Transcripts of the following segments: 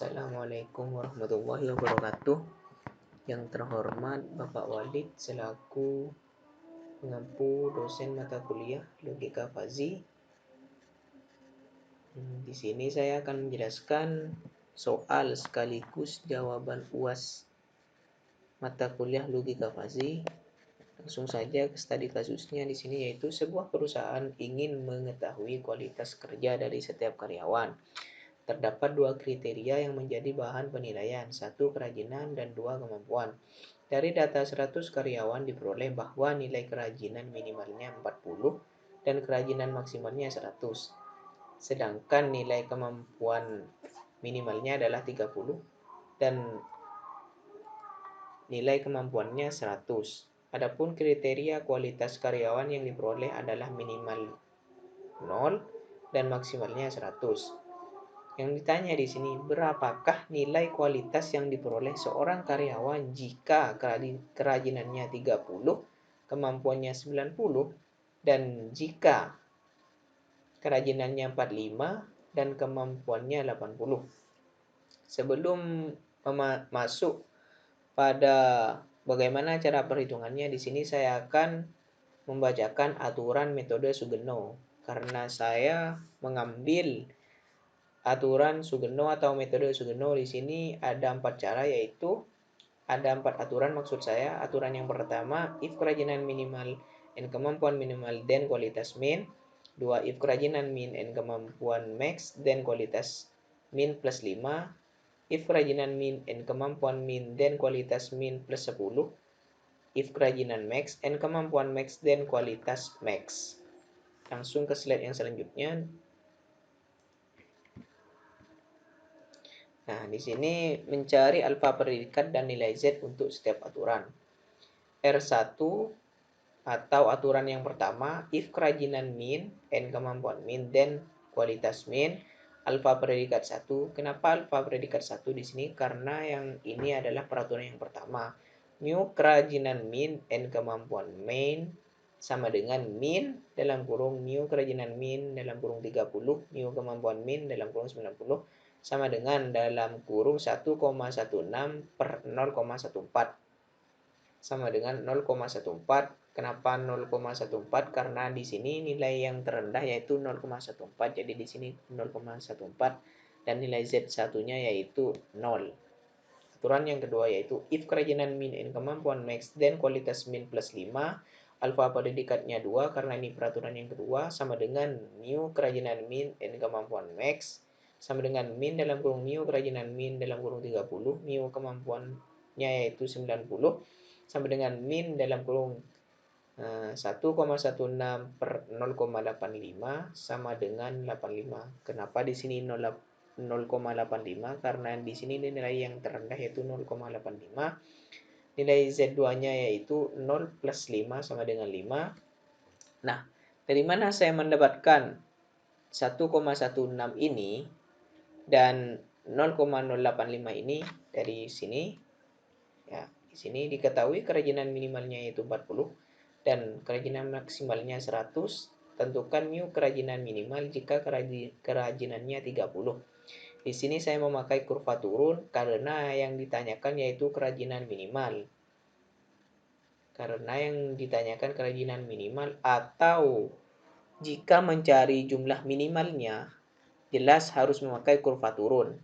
Assalamualaikum warahmatullahi wabarakatuh. Yang terhormat Bapak Walid selaku pengampu dosen mata kuliah Logika Fazi. Di sini saya akan menjelaskan soal sekaligus jawaban UAS mata kuliah Logika Fazi. Langsung saja ke studi kasusnya di sini, yaitu sebuah perusahaan ingin mengetahui kualitas kerja dari setiap karyawan. Terdapat dua kriteria yang menjadi bahan penilaian, satu kerajinan dan dua kemampuan. Dari data 100 karyawan diperoleh bahwa nilai kerajinan minimalnya 40 dan kerajinan maksimalnya 100. Sedangkan nilai kemampuan minimalnya adalah 30 dan nilai kemampuannya 100. Adapun kriteria kualitas karyawan yang diperoleh adalah minimal 0 dan maksimalnya 100. Yang ditanya di sini, berapakah nilai kualitas yang diperoleh seorang karyawan jika kerajinannya 30, kemampuannya 90, dan jika kerajinannya 45 dan kemampuannya 80. Sebelum masuk pada bagaimana cara perhitungannya, di sini saya akan membacakan aturan metode Sugeno karena saya mengambil aturan Sugeno atau metode Sugeno. Di sini ada 4 cara, yaitu ada 4 aturan maksud saya. Aturan yang pertama, if kerajinan minimal and kemampuan minimal then kualitas min. 2, if kerajinan min and kemampuan max then kualitas min plus 5. If kerajinan min and kemampuan min then kualitas min plus 10. If kerajinan max and kemampuan max then kualitas max. Langsung ke slide yang selanjutnya. Nah, di sini mencari alfa predikat dan nilai Z untuk setiap aturan. R1 atau aturan yang pertama, if kerajinan min and kemampuan min then kualitas min, alfa predikat 1. Kenapa alfa predikat 1 di sini? Karena yang ini adalah peraturan yang pertama. Mu kerajinan min and kemampuan min sama dengan min dalam kurung mu kerajinan min dalam kurung 30, mu kemampuan min dalam kurung 90 sama dengan dalam kurung 1,16 per 0,14 sama dengan 0,14. Kenapa 0,14? Karena di sini nilai yang terendah yaitu 0,14. Jadi di sini 0,14 dan nilai Z1-nya yaitu 0. Aturan yang kedua yaitu if kerajinan min and kemampuan max then kualitas min plus 5, alfa predikatnya 2 karena ini peraturan yang kedua sama dengan mu kerajinan min and kemampuan max sama dengan min dalam kurung mu kerajinan min dalam kurung 30, mu kemampuannya yaitu 90 sama dengan min dalam kurung 1,16 per 0,85 sama dengan 85. Kenapa di sini 0,85? Karena di sini nilai yang terendah yaitu 0,85. Nilai Z2-nya yaitu 0 plus 5 sama dengan 5. Nah, dari mana saya mendapatkan 1,16 ini dan 0,085 ini? Dari sini. Ya, di sini diketahui kerajinan minimalnya yaitu 40 dan kerajinan maksimalnya 100. Tentukan mu kerajinan minimal jika kerajinannya 30. Di sini saya memakai kurva turun karena yang ditanyakan yaitu kerajinan minimal. Karena yang ditanyakan kerajinan minimal, atau jika mencari jumlah minimalnya, jelas harus memakai kurva turun.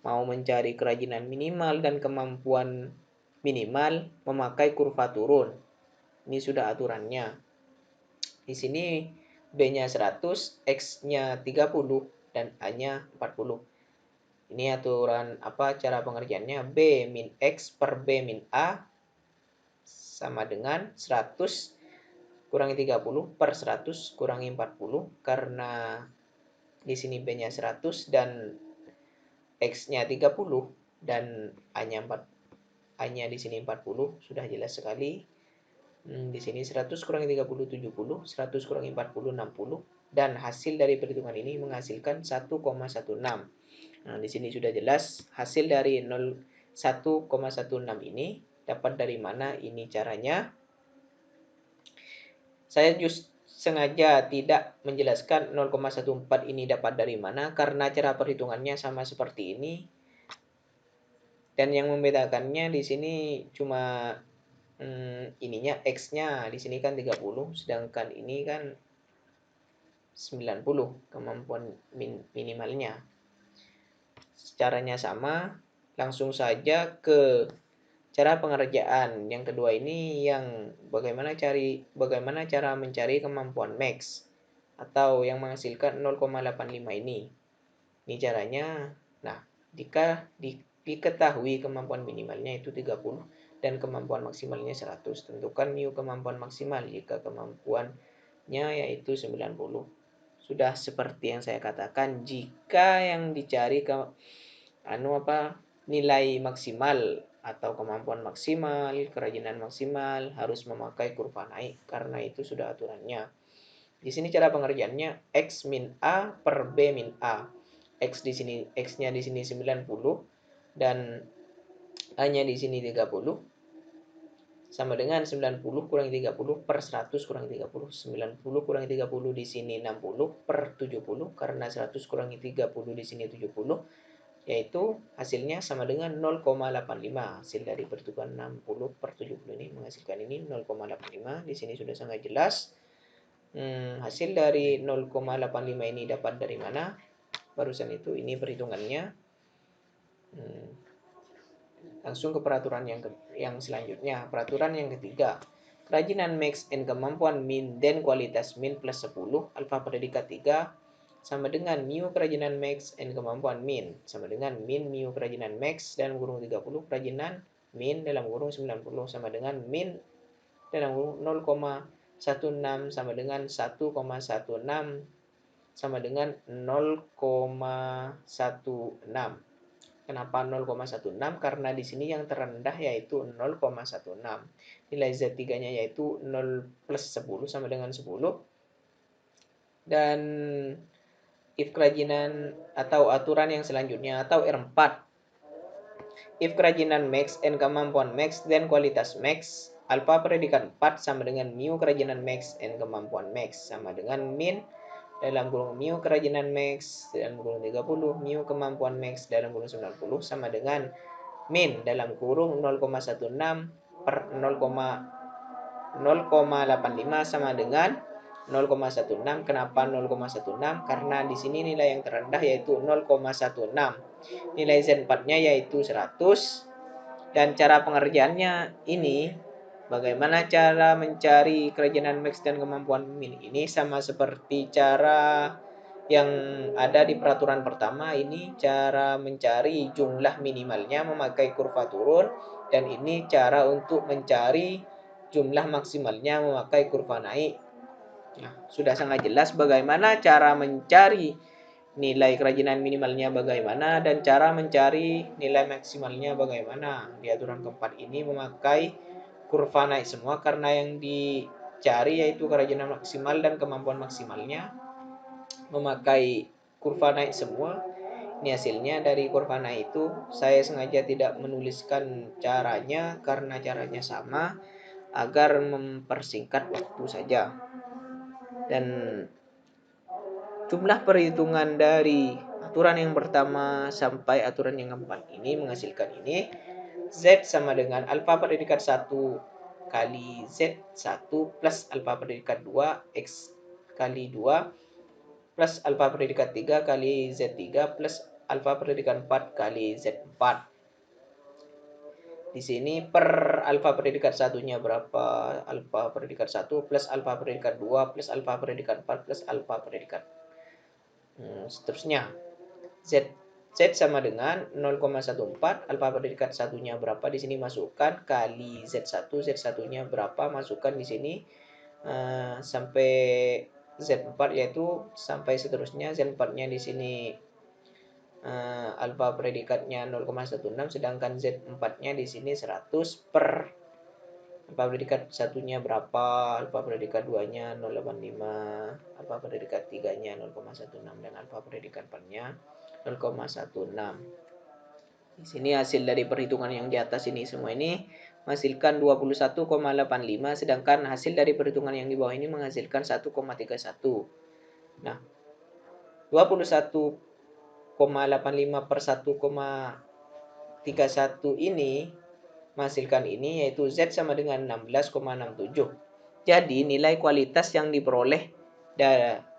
Mau mencari kerajinan minimal dan kemampuan minimal, memakai kurva turun. Ini sudah aturannya. Di sini B-nya 100, X-nya 30, dan A-nya 40. Ini aturan cara pengerjaannya? B min X per B min A sama dengan 100 kurangi 30 per 100 kurangi 40. Karena di sini B-nya 100 dan X-nya 30 dan A-nya di sini 40. Sudah jelas sekali. Di sini 100 kurangi 30 70, 100 kurangi 40 60 dan hasil dari perhitungan ini menghasilkan 1,16. Nah, di sini sudah jelas hasil dari 1,16 ini dapat dari mana? Ini caranya. sengaja tidak menjelaskan 0,14 ini dapat dari mana karena cara perhitungannya sama seperti ini. Dan yang membedakannya di sini cuma ininya X-nya di sini kan 30, sedangkan ini kan 90 kemampuan minimalnya. Caranya sama, langsung saja ke cara pengerjaan. Yang kedua ini yang bagaimana cara mencari kemampuan max atau yang menghasilkan 0,85 ini. Ini caranya. Nah, jika diketahui kemampuan minimalnya itu 30 dan kemampuan maksimalnya 100, tentukan mu kemampuan maksimal jika kemampuannya yaitu 90. Sudah seperti yang saya katakan, jika yang dicari nilai maksimal atau kemampuan maksimal, kerajinan maksimal harus memakai kurva naik karena itu sudah aturannya. Di sini cara pengerjaannya X min A per B min A. X-nya di sini 90 dan A-nya di sini 30 sama dengan 90 kurangi 30 per 100 kurangi 30. 90 kurangi 30 di sini 60 per 70 karena 100 kurangi 30 di sini 70, yaitu hasilnya sama dengan 0,85. Hasil dari perhitungan 60 per 70 ini menghasilkan ini 0,85. Di sini sudah sangat jelas. Hasil dari 0,85 ini dapat dari mana? Barusan itu ini perhitungannya. Langsung ke peraturan yang selanjutnya. Peraturan yang ketiga. Kerajinan max and kemampuan min dan kualitas min plus 10 alfa predikat 3 sama dengan mu kerajinan max and kemampuan min sama dengan min mu kerajinan max dalam kurung 30 kerajinan min dalam kurung 90 sama dengan min dalam kurung 0,16 sama dengan 1,16 sama dengan 0,16. Kenapa 0,16? Karena di sini yang terendah yaitu 0,16. Nilai Z3-nya yaitu 0 plus 10 sama dengan 10. Dan if kerajinan atau aturan yang selanjutnya atau R4. If kerajinan max and kemampuan max dan kualitas max, alfa predikat 4 sama dengan mu kerajinan max and kemampuan max sama dengan min dalam kurung mu kerajinan max dalam kurung 30, mu kemampuan max dalam kurung 90 sama dengan min dalam kurung 0,16 per 0,85 sama dengan 0,16. Kenapa 0,16? Karena di sini nilai yang terendah yaitu 0,16. Nilai Z4-nya yaitu 100. Dan cara pengerjaannya ini, bagaimana cara mencari kerajinan max dan kemampuan min ini sama seperti cara yang ada di peraturan pertama. Ini cara mencari jumlah minimalnya memakai kurva turun, dan ini cara untuk mencari jumlah maksimalnya memakai kurva naik. Nah, sudah sangat jelas bagaimana cara mencari nilai kerajinan minimalnya bagaimana dan cara mencari nilai maksimalnya bagaimana. Di aturan keempat ini memakai kurva naik semua karena yang dicari yaitu kerajinan maksimal dan kemampuan maksimalnya memakai kurva naik semua. Ini hasilnya dari kurva naik itu. Saya sengaja tidak menuliskan caranya karena caranya sama agar mempersingkat waktu saja. Dan jumlah perhitungan dari aturan yang pertama sampai aturan yang keempat ini menghasilkan ini. Z sama dengan alfa predikat 1 kali Z1 plus alfa predikat 2 X kali 2 plus alfa predikat 3 kali Z3 plus alfa predikat 4 kali Z4. Di sini per alfa predikat satunya berapa? Alfa predikat 1 plus alfa predikat 2 plus alfa predikat 4 plus alfa predikat seterusnya. Z sama dengan 0,14, alfa predikat satunya berapa di sini masukkan kali Z1, Z1-nya berapa masukkan di sini sampai Z4 yaitu sampai seterusnya. Z4-nya di sini alfa predikatnya 0,16 sedangkan Z4-nya di sini 100 per alfa predikat satunya berapa, alfa predikat 2-nya 0,85, alfa predikat 3-nya 0,16 dan alfa predikat 4-nya 0,16. Di sini hasil dari perhitungan yang di atas ini semua ini menghasilkan 21,85, sedangkan hasil dari perhitungan yang di bawah ini menghasilkan 1,31. Nah, 21,85 per 1,31 ini menghasilkan ini, yaitu Z sama dengan 16,67. Jadi nilai kualitas yang diperoleh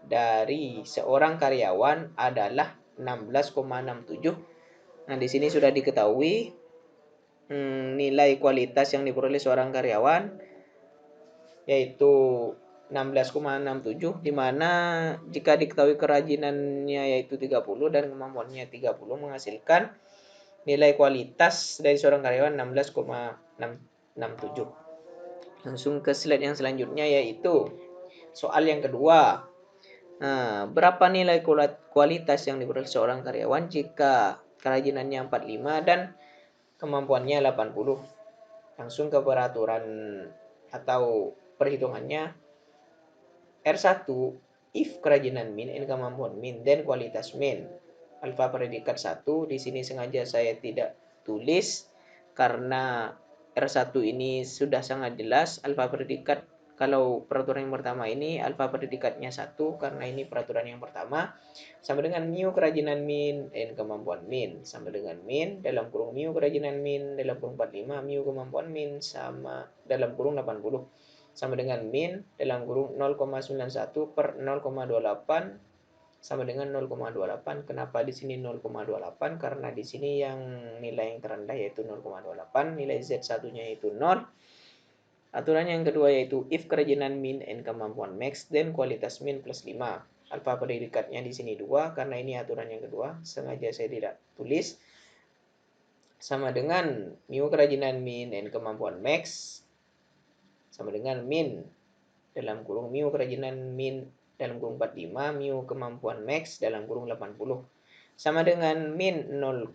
dari seorang karyawan adalah 16,67. Nah, di sini sudah diketahui nilai kualitas yang diperoleh seorang karyawan yaitu 16,67, di mana jika diketahui kerajinannya yaitu 30 dan kemampuannya 30 menghasilkan nilai kualitas dari seorang karyawan 16,67. Langsung ke slide yang selanjutnya, yaitu soal yang kedua. Nah, berapa nilai kualitas yang diperoleh seorang karyawan jika kerajinannya 45 dan kemampuannya 80? Langsung ke peraturan atau perhitungannya. R1, if kerajinan min and kemampuan min, then kualitas min. Alfa predikat 1, di sini sengaja saya tidak tulis karena R1 ini sudah sangat jelas. Alfa predikat, kalau peraturan yang pertama ini alfa predikatnya 1 karena ini peraturan yang pertama, sama dengan mu kerajinan min and kemampuan min, sama dengan min dalam kurung mu kerajinan min dalam kurung 45 mu kemampuan min sama dalam kurung 80 sama dengan min dalam kurung 0,91 per 0,28 sama dengan 0,28. Kenapa di sini 0,28? Karena di sini yang nilai yang terendah yaitu 0,28, nilai Z satunya yaitu 0. Aturan yang kedua yaitu if kerajinan min and kemampuan max, then kualitas min plus 5. Alfa predikatnya di sini 2 karena ini aturan yang kedua, sengaja saya tidak tulis. Sama dengan mu kerajinan min and kemampuan max sama dengan min dalam kurung mu kerajinan min dalam kurung 45 mu kemampuan max dalam kurung 80 sama dengan min 0,91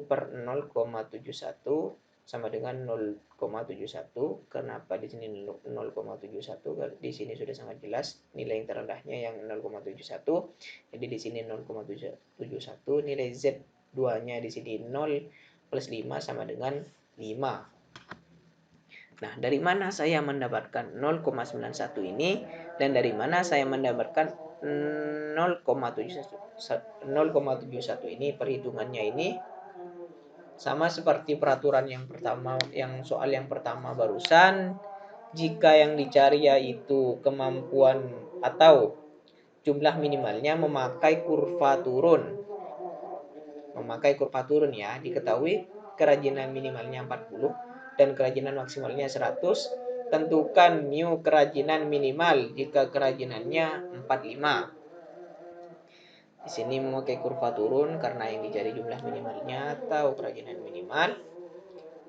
per 0,71 sama dengan 0,71. Kenapa di sini 0,71? Di sini sudah sangat jelas nilai yang terendahnya yang 0,71. Jadi di sini 0,71, nilai Z 2-nya di sini 0 plus 5 sama dengan 5. Nah, dari mana saya mendapatkan 0,91 ini dan dari mana saya mendapatkan 0,71 ini? Perhitungannya ini sama seperti peraturan yang pertama, yang soal yang pertama barusan. Jika yang dicari yaitu kemampuan atau jumlah minimalnya memakai kurva turun. Memakai kurva turun ya, diketahui kerajinan minimalnya 40 dan kerajinan maksimalnya 100. Tentukan mu kerajinan minimal jika kerajinannya 45. Di sini memakai kurva turun karena yang dicari jumlah minimalnya atau kerajinan minimal.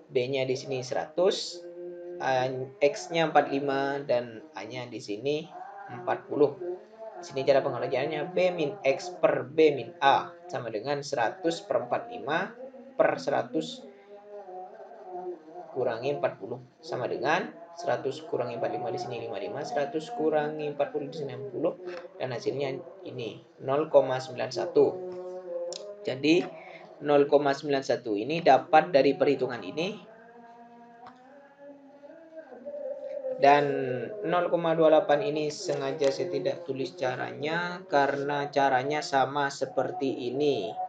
B-nya di sini 100, X-nya 45 dan A-nya di sini 40. Di sini cara pengerjaannya B min X per B min A sama dengan 100 per 45 per 100 kurangi 40 sama dengan 100 kurangi 45 di sini 55, 100 kurangi 40 di sini 60 dan hasilnya ini 0,91. Jadi 0,91 ini dapat dari perhitungan ini dan 0,28 ini sengaja saya tidak tulis caranya karena caranya sama seperti ini.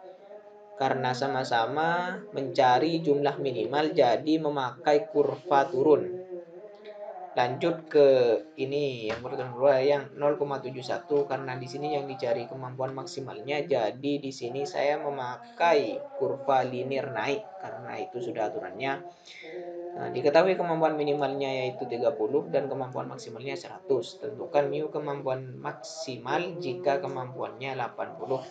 Karena sama-sama mencari jumlah minimal jadi memakai kurva turun. Lanjut ke ini yang kedua yang 0,71 karena di sini yang dicari kemampuan maksimalnya, jadi di sini saya memakai kurva linear naik karena itu sudah aturannya. Nah, diketahui kemampuan minimalnya yaitu 30 dan kemampuan maksimalnya 100. Tentukan mu kemampuan maksimal jika kemampuannya 80.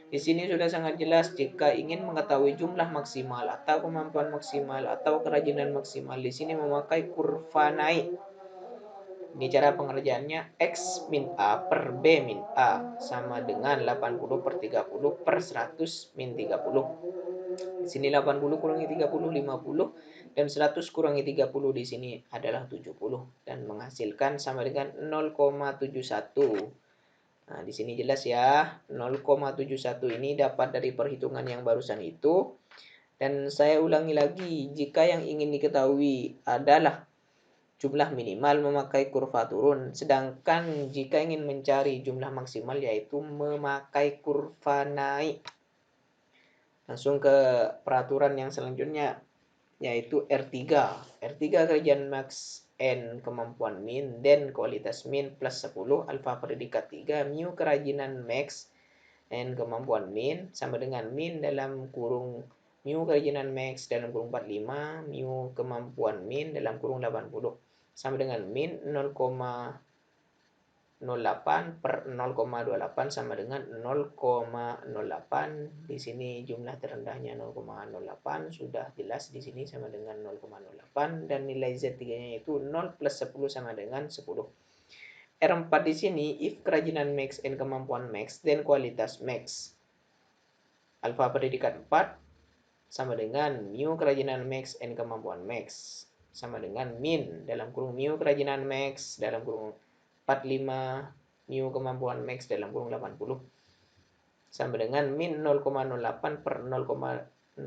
Di sini sudah sangat jelas jika ingin mengetahui jumlah maksimal atau kemampuan maksimal atau kerajinan maksimal, di sini memakai kurva naik. Ini cara pengerjaannya X min A per B min A sama dengan 80 per 30 per 100 min 30. Di sini 80 kurangi 30 50 dan 100 kurangi 30 di sini adalah 70 dan menghasilkan sama dengan 0,71. Nah, di sini jelas ya, 0,71 ini dapat dari perhitungan yang barusan itu Dan saya ulangi lagi, jika yang ingin diketahui adalah jumlah minimal memakai kurva turun, sedangkan jika ingin mencari jumlah maksimal yaitu memakai kurva naik. Langsung ke peraturan yang selanjutnya, yaitu R3. R3 kerajinan max N kemampuan min dan kualitas min plus 10 alfa predikat 3 mu kerajinan max N kemampuan min sama dengan min dalam kurung mu kerajinan max dalam kurung 45 mu kemampuan min dalam kurung 80 sama dengan min 0,08 per 0,28 sama dengan 0,08. Di sini jumlah terendahnya 0,08 sudah jelas di sini sama dengan 0,08 dan nilai Z3-nya itu 0 plus 10 sama dengan 10. R4 di sini if kerajinan max N kemampuan max dan kualitas max alfa predikat 4 sama dengan mu kerajinan max N kemampuan max sama dengan min dalam kurung mu kerajinan max dalam kurung 45 mu kemampuan max dalam kurung 80 sama dengan min 0,08 per 0,071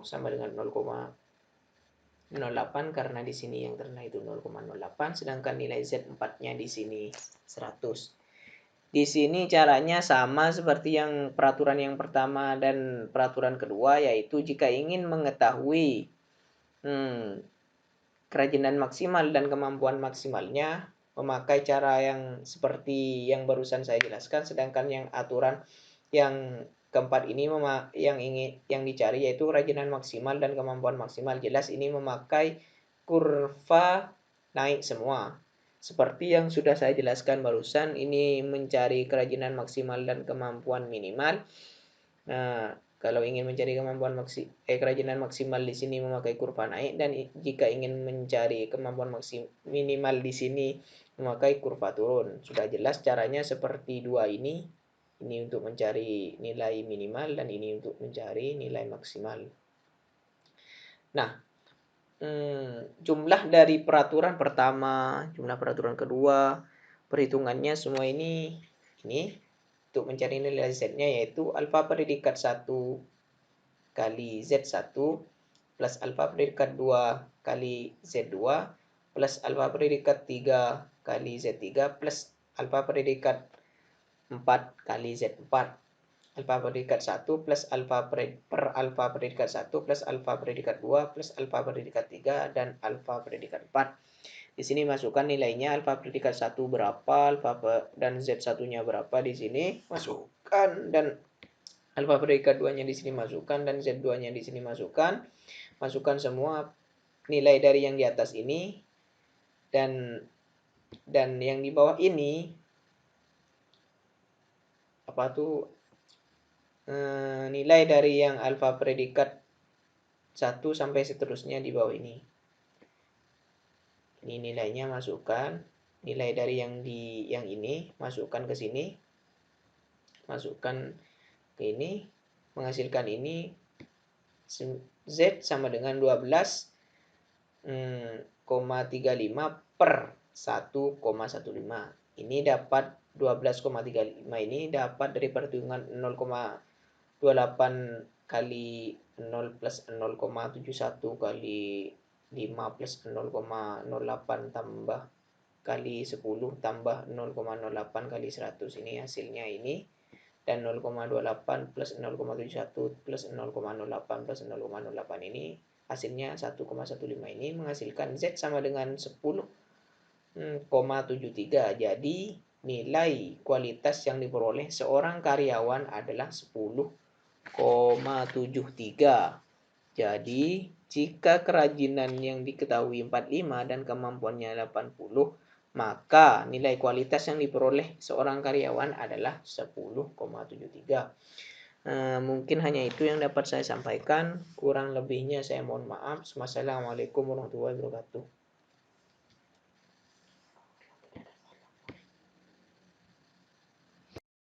sama dengan 0,08 karena di sini yang terendah itu 0,08 sedangkan nilai Z4-nya di sini 100. Di sini caranya sama seperti yang peraturan yang pertama dan peraturan kedua, yaitu jika ingin mengetahui kerajinan maksimal dan kemampuan maksimalnya memakai cara yang seperti yang barusan saya jelaskan, sedangkan yang aturan yang keempat ini yang dicari yaitu kerajinan maksimal dan kemampuan maksimal. Jelas ini memakai kurva naik semua. Seperti yang sudah saya jelaskan barusan, ini mencari kerajinan maksimal dan kemampuan minimal. Nah, kalau ingin mencari kemampuan kerajinan maksimal di sini memakai kurva naik, dan jika ingin mencari kemampuan minimal di sini memakai kurva turun. Sudah jelas caranya seperti dua ini. Ini untuk mencari nilai minimal dan ini untuk mencari nilai maksimal. Nah, jumlah dari peraturan pertama, jumlah peraturan kedua, perhitungannya semua ini untuk mencari nilai Z-nya yaitu alfa predikat 1 kali Z1 plus alfa predikat 2 kali Z2 plus alfa predikat 3 kali Z3 plus alfa predikat 4 kali Z4. Alfa predikat 1 plus alfa per alfa predikat 1 plus alfa predikat 2 plus alfa predikat 3 dan alfa predikat 4. Di sini masukkan nilainya, alfa predikat 1 berapa, dan Z1-nya berapa di sini, masukkan, dan alfa predikat 2-nya di sini masukkan, dan Z2-nya di sini masukkan. Masukkan semua nilai dari yang di atas ini dan yang di bawah ini nilai dari yang alfa predikat 1 sampai seterusnya di bawah ini. Ini nilainya masukkan, nilai dari yang ini masukkan ke sini, masukkan ke ini, menghasilkan ini Z sama dengan 12,35 per 1,15. Ini dapat 12,35 ini dapat dari perhitungan 0,28 kali 0 plus 0,71 kali 5 plus 0,08 tambah kali 10 tambah 0,08 kali 100. Ini hasilnya ini. Dan 0,28 plus 0,71 plus 0,08 plus 0,08 ini hasilnya 1,15 ini menghasilkan Z sama dengan 10,73. Jadi nilai kualitas yang diperoleh seorang karyawan adalah 10,73. Jadi, jika kerajinan yang diketahui 45 dan kemampuannya 80, maka nilai kualitas yang diperoleh seorang karyawan adalah 10,73. Mungkin hanya itu yang dapat saya sampaikan. Kurang lebihnya saya mohon maaf. Wassalamualaikum warahmatullahi wabarakatuh.